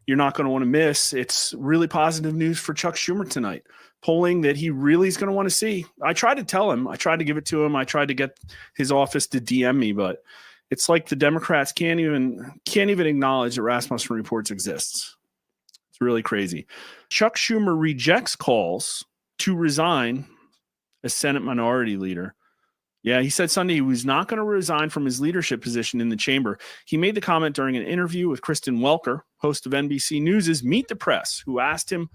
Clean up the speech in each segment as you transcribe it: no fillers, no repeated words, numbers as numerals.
you're not going to want to miss. It's really positive news for Chuck Schumer tonight. Polling that he really is going to want to see. I tried to tell him. I tried to give it to him. I tried to get his office to DM me, but it's like the Democrats can't even acknowledge that Rasmussen Reports exists. It's really crazy. Chuck Schumer rejects calls to resign as Senate Minority Leader. Yeah, he said Sunday he was not going to resign from his leadership position in the chamber. He made the comment during an interview with Kristen Welker, host of NBC News' Meet the Press, who asked him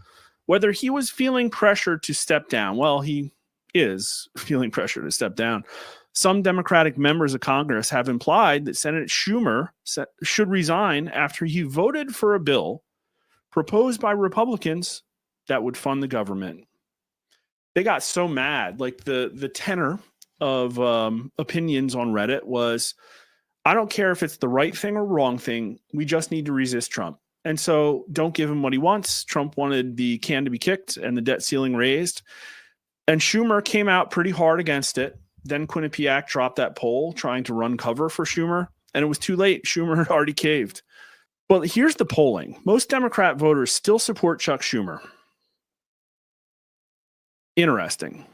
whether he was feeling pressure to step down. Well, he is feeling pressure to step down. Some Democratic members of Congress have implied that Senator Schumer should resign after he voted for a bill proposed by Republicans that would fund the government. They got so mad. Like the tenor of opinions on Reddit was, I don't care if it's the right thing or wrong thing. We just need to resist Trump. And so don't give him what he wants. Trump wanted the can to be kicked and the debt ceiling raised. And Schumer came out pretty hard against it. Then Quinnipiac dropped that poll trying to run cover for Schumer. And it was too late. Schumer had already caved. Well, here's the polling. Most Democrat voters still support Chuck Schumer. Interesting.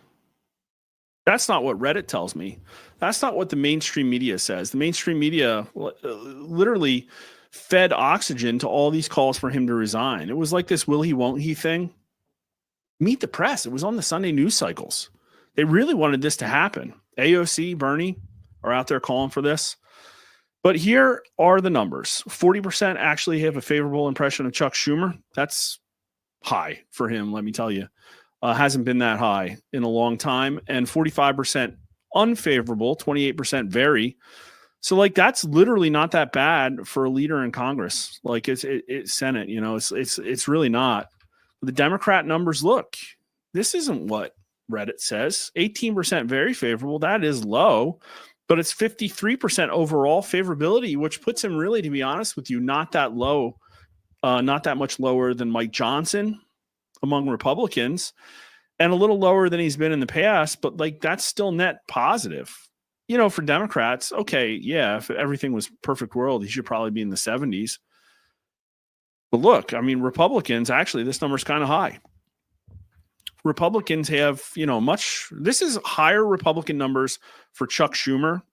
That's not what Reddit tells me. That's not what the mainstream media says. The mainstream media literally fed oxygen to all these calls for him to resign. It was like this will he, won't he thing. Meet the Press. It was on the Sunday news cycles. They really wanted this to happen. AOC, Bernie are out there calling for this. But here are the numbers. 40% actually have a favorable impression of Chuck Schumer. That's high for him, let me tell you. Hasn't been that high in a long time. And 45% unfavorable, 28% very. So like that's literally not that bad for a leader in Congress. Like it's Senate, you know, it's really not. The Democrat numbers, look, this isn't what Reddit says. 18% very favorable. That is low, but it's 53% overall favorability, which puts him really, to be honest with you, not that low, not that much lower than Mike Johnson among Republicans, and a little lower than he's been in the past, but like that's still net positive. You know, for Democrats, okay, yeah, if everything was perfect world, he should probably be in the 70s. But look, I mean, Republicans, actually, this number's kind of high. Republicans have, you know, this is higher Republican numbers for Chuck Schumer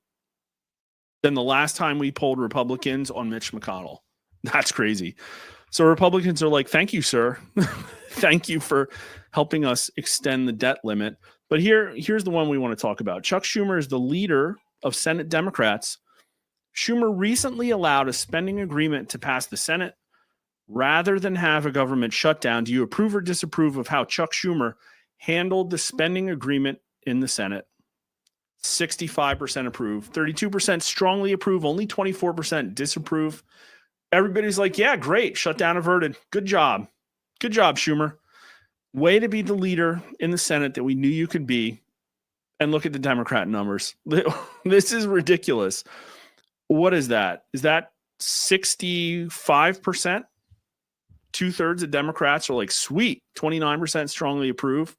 than the last time we polled Republicans on Mitch McConnell. That's crazy. So Republicans are like, thank you, sir. Thank you for helping us extend the debt limit. But here's the one we want to talk about. Chuck Schumer is the leader of Senate Democrats. Schumer recently allowed a spending agreement to pass the Senate rather than have a government shutdown. Do you approve or disapprove of how Chuck Schumer handled the spending agreement in the Senate? 65% approve, 32% strongly approve, only 24% disapprove. Everybody's like, yeah, great. Shutdown averted. Good job. Good job, Schumer. Way to be the leader in the Senate that we knew you could be. And look at the Democrat numbers. This is ridiculous. What is that? Is that 65%? 2/3 of Democrats are like, sweet. 29% strongly approve.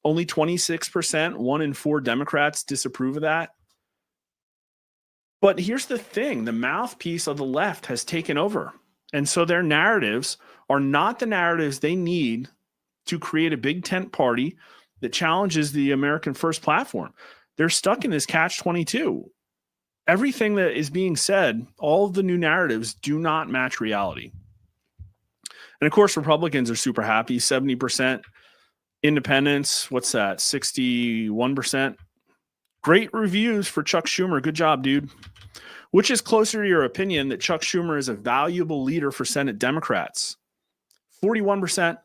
Only 26%, 1 in 4 Democrats disapprove of that. But here's the thing. The mouthpiece of the left has taken over. And so their narratives are not the narratives they need to create a big tent party that challenges the American First platform. They're stuck in this catch-22. Everything that is being said, all of the new narratives do not match reality. And of course, Republicans are super happy. 70%. Independents, what's that? 61%. Great reviews for Chuck Schumer. Good job, dude. Which is closer to your opinion that Chuck Schumer is a valuable leader for Senate Democrats? 41%.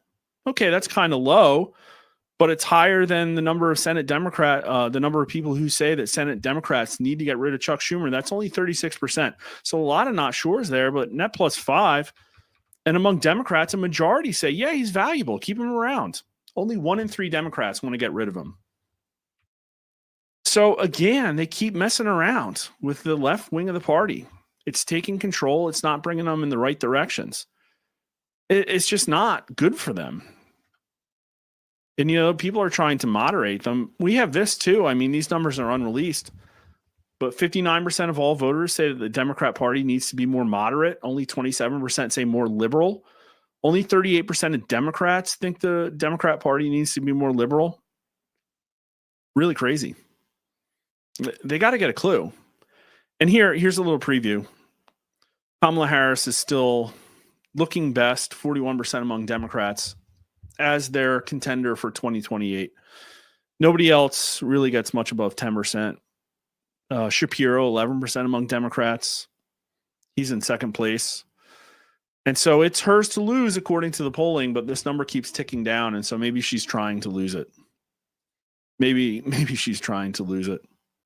Okay, that's kind of low, but it's higher than the number of the number of people who say that Senate Democrats need to get rid of Chuck Schumer. That's only 36%. So a lot of not sures there, but net plus 5. And among Democrats, a majority say, yeah, he's valuable. Keep him around. Only 1 in 3 Democrats want to get rid of him. So again, they keep messing around with the left wing of the party. It's taking control. It's not bringing them in the right directions. It's just not good for them. And, you know, people are trying to moderate them. We have this too. I mean, these numbers are unreleased, but 59% of all voters say that the Democrat Party needs to be more moderate. Only 27% say more liberal. Only 38% of Democrats think the Democrat Party needs to be more liberal. Really crazy. They got to get a clue. And here's a little preview. Kamala Harris is still looking best, 41% among Democrats, as their contender for 2028. Nobody else really gets much above 10%. Shapiro, 11% among Democrats. He's in second place. And so it's hers to lose according to the polling, but this number keeps ticking down. And so maybe she's trying to lose it. Maybe she's trying to lose it.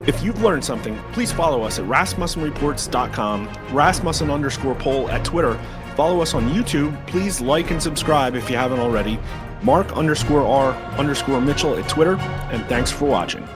If you've learned something, please follow us at rasmussenreports.com, Rasmussen_poll at Twitter. Follow us on YouTube. Please like and subscribe if you haven't already. Mark_R_Mitchell at Twitter. And thanks for watching.